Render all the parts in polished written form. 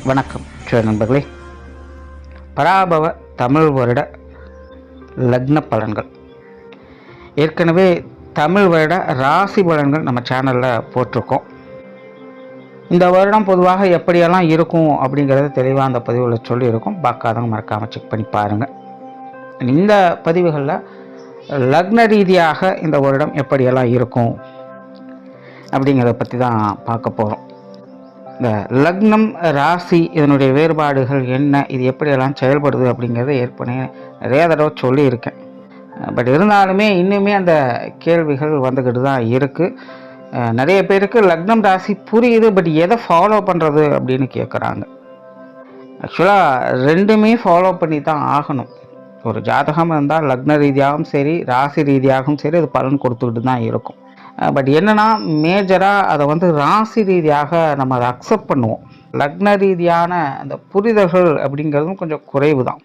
வணக்கம் நண்பர்களே. பராபவ தமிழ் வருட லக்ன பலன்கள். ஏற்கனவே தமிழ் வருட ராசி பலன்கள் நம்ம சேனலில் போட்டிருக்கோம். இந்த வருடம் பொதுவாக எப்படியெல்லாம் இருக்கும் அப்படிங்கிறத தெளிவாக அந்த பதிவில் சொல்லியிருக்கோம். பார்க்காதவங்க மறக்காமல் செக் பண்ணி பாருங்கள். இந்த பதிவுகளில் லக்ன ரீதியாக இந்த வருடம் எப்படியெல்லாம் இருக்கும் அப்படிங்கிறத பற்றி தான் பார்க்க போகிறோம். இந்த லக்னம் ராசி இதனுடைய வேறுபாடுகள் என்ன, இது எப்படியெல்லாம் செயல்படுது அப்படிங்கிறத ஏற்கனவே நிறைய தடவை சொல்லியிருக்கேன். பட் இருந்தாலுமே இன்னுமே அந்த கேள்விகள் வந்துக்கிட்டு தான் இருக்குது. நிறைய பேருக்கு லக்னம் ராசி புரியுது, பட் எதை ஃபாலோ பண்ணுறது அப்படின்னு கேட்குறாங்க. ஆக்சுவலாக ரெண்டுமே ஃபாலோ பண்ணி தான் ஆகணும். ஒரு ஜாதகம் இருந்தால் லக்ன ரீதியாகவும் சரி ராசி ரீதியாகவும் சரி அது பலன் கொடுத்துக்கிட்டு தான் இருக்கும். பட் என்னென்னா மேஜராக அதை ராசி ரீதியாக நம்ம அதை அக்செப்ட் பண்ணுவோம். லக்ன ரீதியான அந்த புரிதல்கள் அப்படிங்கிறதும் கொஞ்சம் குறைவு தான்.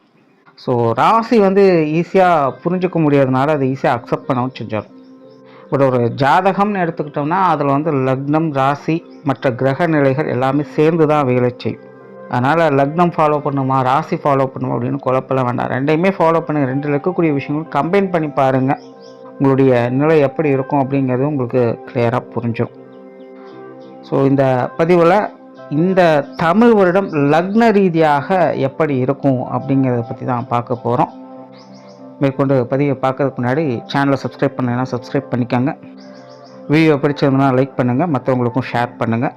ஸோ ராசி ஈஸியாக புரிஞ்சிக்க முடியாதனால அதை ஈஸியாக அக்செப்ட் பண்ணவும் செஞ்சிடும். பட் ஒரு ஜாதகம்னு எடுத்துக்கிட்டோம்னா அதில் லக்னம் ராசி மற்ற கிரக நிலைகள் எல்லாமே சேர்ந்து தான் வேலை செய்யும். அதனால் லக்னம் ஃபாலோ பண்ணுமா ராசி ஃபாலோ பண்ணுமா அப்படின்னு குழப்பெல்லாம் வேண்டாம். ரெண்டையுமே ஃபாலோ பண்ணி ரெண்டில் இருக்கக்கூடிய விஷயங்களும் கம்பைன் பண்ணி பாருங்கள். உங்களுடைய நிலை எப்படி இருக்கும் அப்படிங்கிறது உங்களுக்கு கிளியராக புரிஞ்சிடும். ஸோ இந்த பதிவில் இந்த தமிழ் வருடம் லக்ன ரீதியாக எப்படி இருக்கும் அப்படிங்கிறத பற்றி தான் பார்க்க போகிறோம். மேற்கொண்டு பதிவை பார்க்கறதுக்கு முன்னாடி சேனலை சப்ஸ்கிரைப் பண்ணலைன்னா சப்ஸ்கிரைப் பண்ணிக்கோங்க. வீடியோ பிடிச்சிருந்தனா லைக் பண்ணுங்கள், மற்றவங்களுக்கும் ஷேர் பண்ணுங்கள்.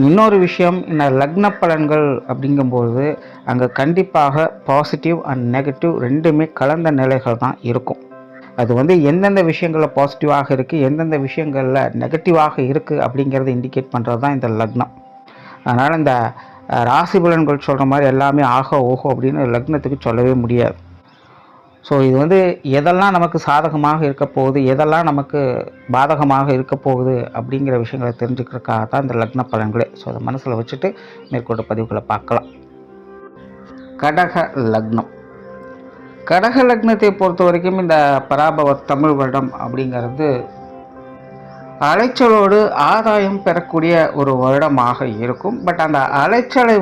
இன்னொரு விஷயம், இந்த லக்ன பலன்கள் அப்படிங்கும்போது அங்கே கண்டிப்பாக பாசிட்டிவ் அண்ட் நெகட்டிவ் ரெண்டுமே கலந்த நிலைகள் தான் இருக்கும். அது எந்தெந்த விஷயங்களில் பாசிட்டிவாக இருக்குது, எந்தெந்த விஷயங்களில் நெகட்டிவாக இருக்குது அப்படிங்கிறத இண்டிகேட் பண்ணுறது தான் இந்த லக்னம். அதனால் இந்த ராசி பலன்கள் சொல்கிற மாதிரி எல்லாமே ஆக ஓஹோ அப்படின்னு லக்னத்துக்கு சொல்லவே முடியாது. ஸோ இது எதெல்லாம் நமக்கு சாதகமாக இருக்க போகுது, எதெல்லாம் நமக்கு பாதகமாக இருக்க போகுது அப்படிங்கிற விஷயங்களை தெரிஞ்சுக்கிறதுக்காக தான் இந்த லக்ன பலன்களே. ஸோ அதை மனசில் வச்சுட்டு மேற்கொண்ட பதிவுகளை பார்க்கலாம். கடக லக்னம். கடக லக்னத்தை பொறுத்த வரைக்கும் இந்த பராபவ தமிழ் வருடம் அப்படிங்கிறது அலைச்சலோடு ஆதாயம் பெறக்கூடிய ஒரு வருடமாக இருக்கும். பட் அந்த அலைச்சலை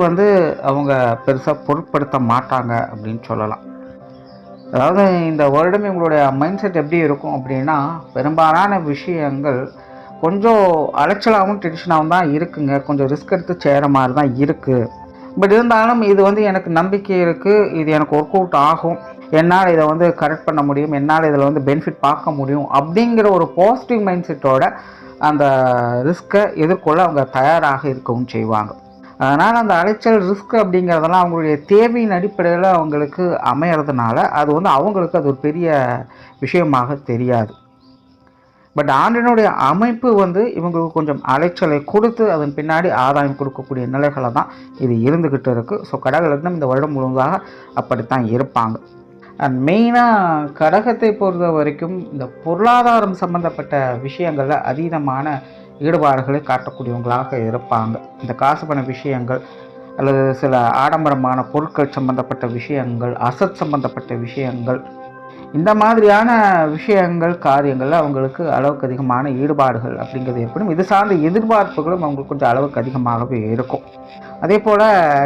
அவங்க பெருசாக பொருட்படுத்த மாட்டாங்க அப்படின்னு சொல்லலாம். அதாவது இந்த வருடம் இவங்களுடைய மைண்ட் செட் எப்படி இருக்கும் அப்படின்னா, பெரும்பாலான விஷயங்கள் கொஞ்சம் அலைச்சலாகவும் டென்ஷனாகவும் தான் இருக்குங்க. கொஞ்சம் ரிஸ்க் எடுத்து செய்கிற மாதிரி தான் இருக்குது. பட் இருந்தாலும் இது எனக்கு நம்பிக்கை இருக்குது, இது எனக்கு ஒர்க் அவுட் ஆகும், என்னால் இதை கரெக்ட் பண்ண முடியும், என்னால் இதில் பெனிஃபிட் பார்க்க முடியும் அப்படிங்கிற ஒரு பாசிட்டிவ் மைண்ட் செட்டோட அந்த ரிஸ்க்கை எதிர்கொள்ள அவங்க தயாராக இருக்கவும் செய்வாங்க. அதனால் அந்த அலைச்சல் ரிஸ்க் அப்படிங்கிறதெல்லாம் அவங்களுடைய தேவையின் அடிப்படையில் அவங்களுக்கு அமையறதுனால அது அவங்களுக்கு அது ஒரு பெரிய விஷயமாக தெரியாது. பட் ஆண்டினுடைய அமைப்பு இவங்களுக்கு கொஞ்சம் அலைச்சலை கொடுத்து அதன் பின்னாடி ஆதாயம் கொடுக்கக்கூடிய நிலைகளை தான் இது இருந்துக்கிட்டு இருக்குது. ஸோ கடக லக்னம் இந்த வருடம் முழுவதாக அப்படித்தான் இருப்பாங்க. அண்ட் மெயினாக கடகத்தை பொறுத்த வரைக்கும் இந்த பொருளாதாரம் சம்பந்தப்பட்ட விஷயங்களில் அதீதமான ஈடுபாடுகளை காட்டக்கூடியவங்களாக இருப்பாங்க. இந்த காசு பண விஷயங்கள் அல்லது சில ஆடம்பரமான பொருட்கள் சம்பந்தப்பட்ட விஷயங்கள், அசட் சம்பந்தப்பட்ட விஷயங்கள், இந்த மாதிரியான விஷயங்கள் காரியங்களில் அவங்களுக்கு அளவுக்கு அதிகமான ஈடுபாடுகள் அப்படிங்கிறது ஏற்படும். இது சார்ந்த எதிர்பார்ப்புகளும் அவங்களுக்கு கொஞ்சம் அளவுக்கு அதிகமாகவே இருக்கும். அதே போல்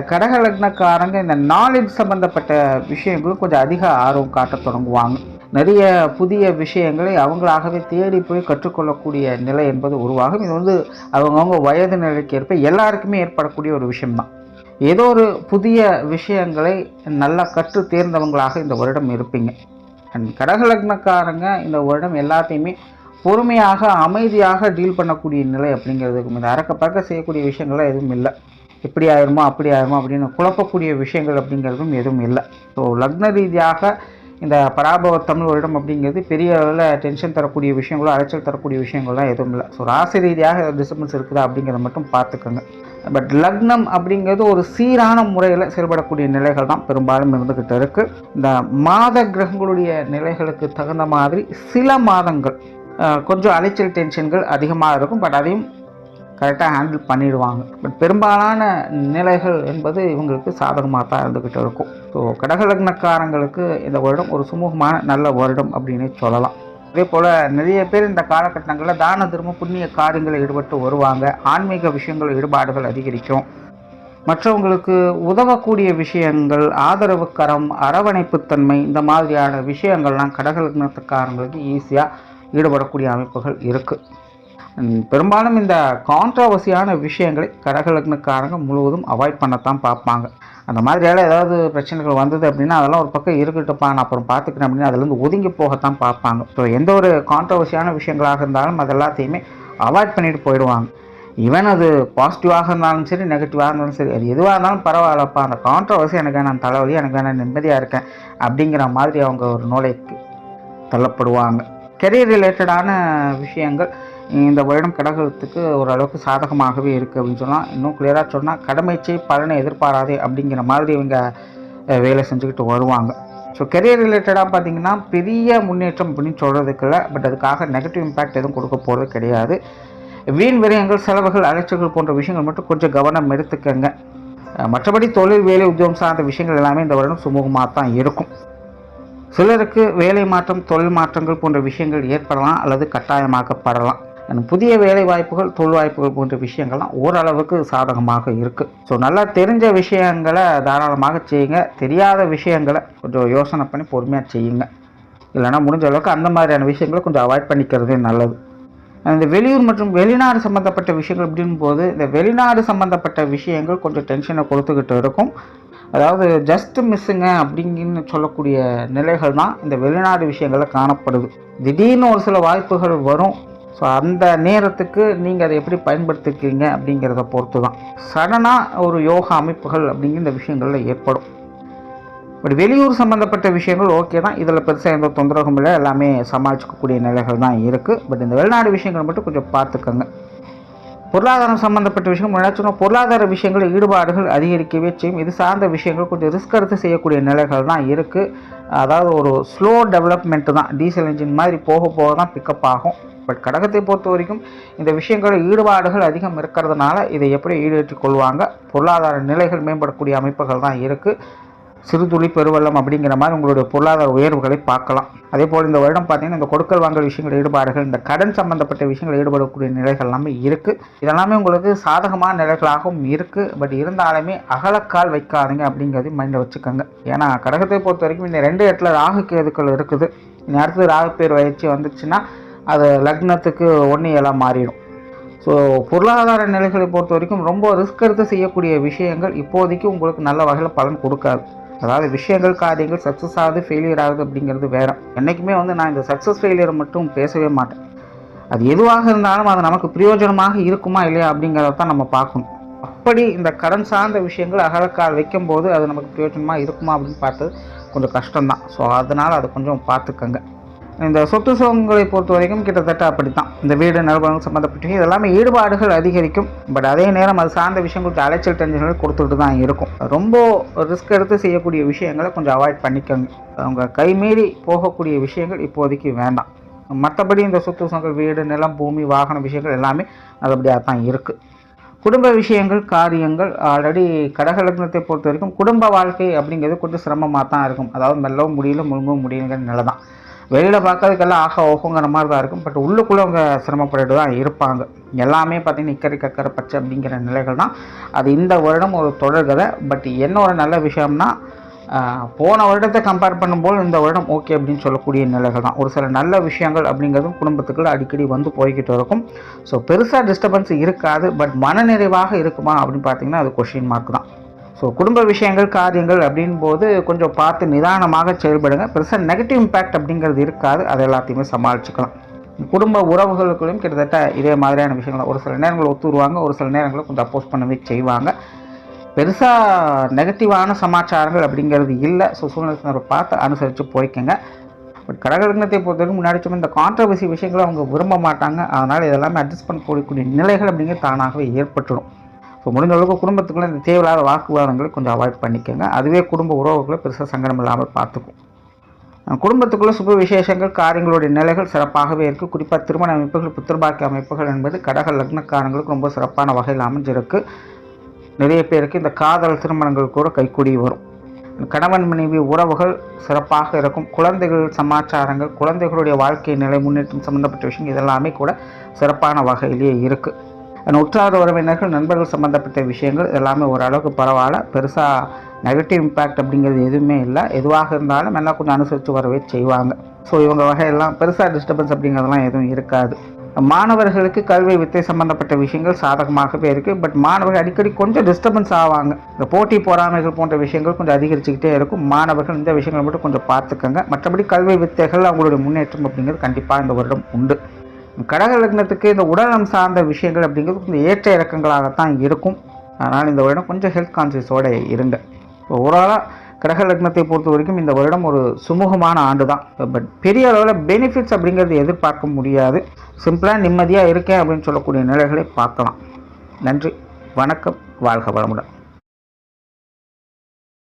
கடக லக்னக்காரங்க இந்த நாலேஜ் சம்பந்தப்பட்ட விஷயங்களும் கொஞ்சம் அதிக ஆர்வம் காட்ட தொடங்குவாங்க. நிறைய புதிய விஷயங்களை அவங்களாகவே தேடி போய் கற்றுக்கொள்ளக்கூடிய நிலை என்பது உருவாகும். இது அவங்கவுங்க வயது நிலைக்கு ஏற்ப எல்லாருக்குமே ஏற்படக்கூடிய ஒரு விஷயம்தான். ஏதோ ஒரு புதிய விஷயங்களை நல்லா கற்று தேர்ந்தவங்களாக இந்த வருடம் இருப்பீங்க. அண்ட் கடக லக்னக்காரங்க இந்த வருடம் எல்லாத்தையுமே பொறுமையாக அமைதியாக டீல் பண்ணக்கூடிய நிலை அப்படிங்கிறதுக்கும் இந்த அறக்க பறக்க செய்யக்கூடிய விஷயங்கள்லாம் எதுவும் இல்லை. இப்படி ஆயிருமோ அப்படி ஆயிருமோ அப்படின்னு குழப்பக்கூடிய விஷயங்கள் அப்படிங்கிறதும் எதுவும் இல்லை. ஸோ லக்ன ரீதியாக இந்த பராபவ தமிழ் வருடம் அப்படிங்கிறது பெரிய அளவில் டென்ஷன் தரக்கூடிய விஷயங்களோ அலைச்சல் தரக்கூடிய விஷயங்கள்லாம் எதுவும் இல்லை. ஸோ ராசி ரீதியாக டிஸ்டர்பன்ஸ் இருக்குதா அப்படிங்கிறத மட்டும் பார்த்துக்கோங்க. பட் லக்னம் அப்படிங்கிறது ஒரு சீரான முறையில் செயல்படக்கூடிய நிலைகள் தான் பெரும்பாலும் இருந்துக்கிட்டு இருக்குது. இந்த மாத கிரகங்களுடைய நிலைகளுக்கு தகுந்த மாதிரி சில மாதங்கள் கொஞ்சம் அலைச்சல் டென்ஷன்கள் அதிகமாக இருக்கும். பட் அதையும் கரெக்டாக ஹேண்டில் பண்ணிடுவாங்க. பட் பெரும்பாலான நிலைகள் என்பது இவங்களுக்கு சாதகமாக தான் இருந்துக்கிட்டு இருக்கும். ஸோ கடக லக்னக்காரங்களுக்கு இந்த வருடம் ஒரு சுமூகமான நல்ல வருடம் அப்படின்னு சொல்லலாம். அதே போல் நிறைய பேர் இந்த காலகட்டங்களில் தான தர்ம புண்ணிய காரியங்களில் ஈடுபட்டு வருவாங்க. ஆன்மீக விஷயங்கள் ஈடுபாடுகள் அதிகரிக்கும். மற்றவங்களுக்கு உதவக்கூடிய விஷயங்கள், ஆதரவு கரம், அரவணைப்புத்தன்மை, இந்த மாதிரியான விஷயங்கள்லாம் கடகலக்னத்துக்காரங்களுக்கு ஈஸியாக ஈடுபடக்கூடிய அமைப்புகள் இருக்குது. பெரும்பாலும் இந்த கான்ட்ரவர்சியான விஷயங்களை கடகலக்னக்காரங்க முழுவதும் அவாய்ட் பண்ணத்தான் பார்ப்பாங்க. அந்த மாதிரியால் ஏதாவது பிரச்சனைகள் வந்தது அப்படின்னா அதெல்லாம் ஒரு பக்கம் இருக்கட்டும்ப்பா, நான் அப்புறம் பார்த்துக்கிறேன் அப்படின்னு அதிலேருந்து ஒதுங்கி போகத்தான் பார்ப்பாங்க. ஸோ எந்த ஒரு கான்ட்ரவர்சியான விஷயங்களாக இருந்தாலும் அது எல்லாத்தையுமே அவாய்ட் பண்ணிட்டு போயிடுவாங்க. ஈவன் அது பாசிட்டிவாக இருந்தாலும் சரி, நெகட்டிவாக இருந்தாலும் சரி, அது எதுவாக இருந்தாலும் பரவாயில்லப்பா, அந்த கான்ட்ரவர்சி எனக்கு நான் தலைவலி, எனக்கு நான் நிம்மதியாக இருக்கேன் அப்படிங்கிற மாதிரி அவங்க ஒரு நூலைக்கு தள்ளப்படுவாங்க. கெரியர் ரிலேட்டடான விஷயங்கள் இந்த வருடம் கடகத்துக்கு ஓரளவுக்கு சாதகமாகவே இருக்குது அப்படின்னு சொன்னால், இன்னும் கிளியராக சொன்னால் கடமைச்சை பலனை எதிர்பாராதே அப்படிங்கிற மாதிரி இவங்க வேலை செஞ்சுக்கிட்டு வருவாங்க. ஸோ கெரியர் ரிலேட்டடாக பார்த்திங்கன்னா பெரிய முன்னேற்றம் அப்படின்னு சொல்கிறதுக்கு இல்லை, பட் அதுக்காக நெகட்டிவ் இம்பேக்ட் எதுவும் கொடுக்க போகிறது கிடையாது. வீண் விரயங்கள், செலவுகள், அலைச்சல்கள் போன்ற விஷயங்கள் மட்டும் கொஞ்சம் கவனம் எடுத்துக்கங்க. மற்றபடி தொழில், வேலை, உத்தியோகம் சார்ந்த விஷயங்கள் எல்லாமே இந்த வருடம் சுமூகமாக தான் இருக்கும். சிலருக்கு வேலை மாற்றம், தொழில் மாற்றங்கள் போன்ற விஷயங்கள் ஏற்படலாம் அல்லது கட்டாயமாக்கப்படலாம். புதிய வேலை வாய்ப்புகள், தொழில் வாய்ப்புகள் போன்ற விஷயங்கள்லாம் ஓரளவுக்கு சாதகமாக இருக்குது. ஸோ நல்லா தெரிஞ்ச விஷயங்களை தாராளமாக செய்யுங்க. தெரியாத விஷயங்களை கொஞ்சம் யோசனை பண்ணி பொறுமையாக செய்யுங்க. இல்லைனா முடிஞ்ச அளவுக்கு அந்த மாதிரியான விஷயங்களை கொஞ்சம் அவாய்ட் பண்ணிக்கிறதே நல்லது. இந்த வெளியூர் மற்றும் வெளிநாடு சம்மந்தப்பட்ட விஷயங்கள் அப்படின் போது இந்த வெளிநாடு சம்மந்தப்பட்ட விஷயங்கள் கொஞ்சம் டென்ஷனை கொடுத்துக்கிட்டு இருக்கும். அதாவது ஜஸ்ட் மிஸ்ஸுங்க அப்படிங்கன்னு சொல்லக்கூடிய நிலைகள் தான் இந்த வெளிநாடு விஷயங்களில் காணப்படுது. திடீர்னு ஒரு சில வாய்ப்புகள் வரும். ஸோ அந்த நேரத்துக்கு நீங்கள் அதை எப்படி பயன்படுத்திக்கிறீங்க அப்படிங்கிறத பொறுத்து தான் சடனாக ஒரு யோகா அமைப்புகள் அப்படிங்கிற இந்த விஷயங்களில் ஏற்படும். பட் வெளியூர் சம்மந்தப்பட்ட விஷயங்கள் ஓகே தான், இதில் பெருசாக எந்த தொந்தரவும் இல்லை, எல்லாமே சமாளிக்கக்கூடிய நிலைகள் தான் இருக்குது. பட் இந்த வெளிநாடு விஷயங்கள் மட்டும் கொஞ்சம் பார்த்துக்கோங்க. பொருளாதாரம் சம்மந்தப்பட்ட விஷயம் முன்னாடி பொருளாதார விஷயங்கள் ஈடுபாடுகள் அதிகரிக்கவே செய்யும். இது சார்ந்த விஷயங்கள் கொஞ்சம் ரிஸ்க் எடுத்து செய்யக்கூடிய நிலைகள் தான் இருக்குது. அதாவது ஒரு ஸ்லோ டெவலப்மெண்ட்டு தான், டீசல் இன்ஜின் மாதிரி போக போக தான் பிக்கப் ஆகும். பட் கடகத்தை பொறுத்த வரைக்கும் இந்த விஷயங்கள் ஈடுபாடுகள் அதிகம் இருக்கிறதுனால இதை எப்படி ஈடேற்றிக் கொள்வாங்க. பொருளாதார நிலைகள் மேம்படக்கூடிய அமைப்புகள் தான் இருக்குது. சிறுதுளி பெருவெள்ளம் அப்படிங்கிற மாதிரி உங்களுடைய பொருளாதார உயர்வுகளை பார்க்கலாம். அதே போல் இந்த வருடம் பார்த்தீங்கன்னா இந்த கொடுக்கல் வாங்கல் விஷயங்கள் ஈடுபாடுகள், இந்த கடன் சம்பந்தப்பட்ட விஷயங்கள் ஈடுபடக்கூடிய நிலைகள் எல்லாமே இருக்குது. இதெல்லாமே உங்களுக்கு சாதகமான நிலைகளாகவும் இருக்குது. பட் இருந்தாலுமே அகலக்கால் வைக்காதுங்க அப்படிங்கிறதையும் மைண்டில் வச்சுக்கோங்க. ஏன்னா கடகத்தை பொறுத்த வரைக்கும் இந்த 2 இடத்துல ராகு கேதுக்கள் இருக்குது. இந்த அடுத்து ராகு பேர் வயிற்சி வந்துச்சுன்னா அது லக்னத்துக்கு 1 மாறிடும். ஸோ பொருளாதார நிலைகளை பொறுத்த வரைக்கும் ரொம்ப ரிஸ்க் எடுத்து செய்யக்கூடிய விஷயங்கள் இப்போதைக்கு உங்களுக்கு நல்ல வகையில் பலன் கொடுக்காது. அதாவது விஷயங்கள், காரியங்கள் சக்ஸஸ் ஆகுது, ஃபெயிலியர் ஆகுது அப்படிங்கிறது வேறு. என்றைக்குமே நான் இந்த சக்ஸஸ் ஃபெயிலியரை மட்டும் பேசவே மாட்டேன். அது எதுவாக இருந்தாலும் அது நமக்கு பிரயோஜனமாக இருக்குமா இல்லையா அப்படிங்கிறத தான் நம்ம பார்க்கணும். அப்படி இந்த கடன் சார்ந்த விஷயங்கள் அகலக்கால் வைக்கும்போது அது நமக்கு பிரயோஜனமாக இருக்குமா அப்படின்னு பார்த்தது கொஞ்சம் கஷ்டம்தான். ஸோ அதனால் அதை கொஞ்சம் பார்த்துக்கங்க. இந்த சொத்து சுகங்களை பொறுத்த வரைக்கும் கிட்டத்தட்ட அப்படி தான். இந்த வீடு, நிலவரங்கள் சம்மந்தப்பட்ட இதெல்லாமே ஈடுபாடுகள் அதிகரிக்கும். பட் அதே நேரம் அது சார்ந்த விஷயங்களுக்கு அலைச்சல் டென்ஷன்கள் கொடுத்துட்டு தான் இருக்கும். ரொம்ப ரிஸ்க் எடுத்து செய்யக்கூடிய விஷயங்களை கொஞ்சம் அவாய்ட் பண்ணிக்கோங்க. அவங்க கைமீறி போகக்கூடிய விஷயங்கள் இப்போதைக்கு வேண்டாம். மற்றபடி இந்த சொத்து சுகங்கள், வீடு, நிலம், பூமி, வாகன விஷயங்கள் எல்லாமே நல்லபடியாக தான் இருக்குது. குடும்ப விஷயங்கள், காரியங்கள் ஆல்ரெடி கடக லக்னத்தை பொறுத்த வரைக்கும் குடும்ப வாழ்க்கை அப்படிங்கிறது கொஞ்சம் சிரமமாக தான் இருக்கும். அதாவது மெல்லவும் முடியல, முழுங்கவும் முடியலங்கிற நிலை தான். வெளியில் பார்க்கறதுக்கெல்லாம் ஆக ஓகோங்கிற மாதிரி தான் இருக்கும். பட் உள்ளுக்குள்ளே அவங்க சிரமப்பட்டு தான் இருப்பாங்க. எல்லாமே பார்த்திங்கன்னா இக்கரை கக்கரை பச்சை அப்படிங்கிற நிலைகள் தான். அது இந்த வருடம் ஒரு தொடர்கதை. பட் என்ன ஒரு நல்ல விஷயம்னா போன வருடத்தை கம்பேர் பண்ணும்போது இந்த வருடம் ஓகே அப்படின்னு சொல்லக்கூடிய நிலைகள் தான். ஒரு சில நல்ல விஷயங்கள் அப்படிங்கிறதும் குடும்பத்துக்குள்ள அடிக்கடி வந்து போய்கிட்டு இருக்கும். ஸோ பெருசாக டிஸ்டர்பன்ஸ் இருக்காது. பட் மனநிறைவாக இருக்குமா அப்படின்னு பார்த்தீங்கன்னா அது கொஸ்டின் மார்க் தான். ஸோ குடும்ப விஷயங்கள், காரியங்கள் அப்படின் போது கொஞ்சம் பார்த்து நிதானமாக செயல்படுங்க. பெருசாக நெகட்டிவ் இம்பேக்ட் அப்படிங்கிறது இருக்காது. அது எல்லாத்தையுமே சமாளிச்சுக்கலாம். குடும்ப உறவுகளுக்குள்ளையும் கிட்டத்தட்ட இதே மாதிரியான விஷயங்கள் ஒரு சில நேரங்களில் ஒத்துருவாங்க, ஒரு சில நேரங்களில் கொஞ்சம் அப்போஸ் பண்ணவே செய்வாங்க. பெருசாக நெகட்டிவான சமாச்சாரங்கள் அப்படிங்கிறது இல்லை. ஸோ சூழ்நிலை பார்த்து அனுசரித்து போய்க்கங்க. பட் கடகலக்னத்தை பொறுத்தவரைக்கும் முன்னாடி சொன்ன இந்த கான்ட்ரவர்சி விஷயங்களை அவங்க விரும்ப மாட்டாங்க. அதனால் இதெல்லாமே அட்ஜஸ்ட் பண்ணக்கூடிய நிலைகள் அப்படிங்கிறது தானாகவே ஏற்பட்டுடும். ஸோ முடிஞ்ச அளவுக்கு குடும்பத்துக்குள்ளே இந்த தேவையில்லாத வாக்குவாதங்களை கொஞ்சம் அவாய்ட் பண்ணிக்கோங்க. அதுவே குடும்ப உறவுகளை பெருசாக சங்கடம் இல்லாமல் பார்த்துக்கும். குடும்பத்துக்குள்ளே சுப விசேஷங்கள், காரியங்களுடைய நிலைகள் சிறப்பாகவே இருக்குது. குறிப்பாக திருமண அமைப்புகள், புத்திரபாக்கிய அமைப்புகள் என்பது கடக லக்னக்காரங்களுக்கு ரொம்ப சிறப்பான வகையில் அமைஞ்சிருக்கு. நிறைய பேருக்கு இந்த காதல் திருமணங்கள் கூட கைக்கூடி வரும். கணவன் மனைவி உறவுகள் சிறப்பாக இருக்கும். குழந்தைகள் சமாச்சாரங்கள், குழந்தைகளுடைய வாழ்க்கை நிலை முன்னேற்றம் சம்மந்தப்பட்ட விஷயங்கள் இதெல்லாமே கூட சிறப்பான வகையிலேயே இருக்குது. உற்றார் உறவினர்கள் நண்பர்கள் சம்மந்தப்பட்ட விஷயங்கள் எல்லாமே ஓரளவுக்கு பரவாயில்ல. பெருசாக நெகட்டிவ் இம்பேக்ட் அப்படிங்கிறது எதுவுமே இல்லை. எதுவாக இருந்தாலும் எல்லாம் கொஞ்சம் அனுசரித்து வரவே செய்வாங்க. ஸோ இவங்க வகையெல்லாம் பெருசாக டிஸ்டர்பன்ஸ் அப்படிங்கிறதெல்லாம் எதுவும் இருக்காது. மாணவர்களுக்கு கல்வி வித்தை சம்பந்தப்பட்ட விஷயங்கள் சாதகமாகவே இருக்குது. பட் மாணவர்கள் அடிக்கடி கொஞ்சம் டிஸ்டர்பன்ஸ் ஆவாங்க. இந்த போட்டி பொறாமைகள் போன்ற விஷயங்கள் கொஞ்சம் அதிகரிச்சுக்கிட்டே இருக்கும். மாணவர்கள் இந்த விஷயங்களை மட்டும் கொஞ்சம் பார்த்துக்கங்க. மற்றபடி கல்வி வித்தைகள் அவங்களுடைய முன்னேற்றம் அப்படிங்கிறது கண்டிப்பாக இந்த வருடம் உண்டு. கடக லக்னத்துக்கு இந்த உடல்நலம் சார்ந்த விஷயங்கள் அப்படிங்கிறது கொஞ்சம் ஏற்ற இறக்கங்களாகத்தான் இருக்கும். அதனால் இந்த வருடம் கொஞ்சம் ஹெல்த் கான்சியஸோடு இருங்க. ஓவராலாக கடக லக்னத்தை பொறுத்த வரைக்கும் இந்த வருடம் ஒரு சுமூகமான ஆண்டு தான். பட் பெரிய அளவில் பெனிஃபிட்ஸ் அப்படிங்கிறது எதிர்பார்க்க முடியாது. சிம்பிளாக நிம்மதியாக இருக்கேன் அப்படின்னு சொல்லக்கூடிய நிலைகளை பார்க்கலாம். நன்றி, வணக்கம், வாழ்க வளமுடன்.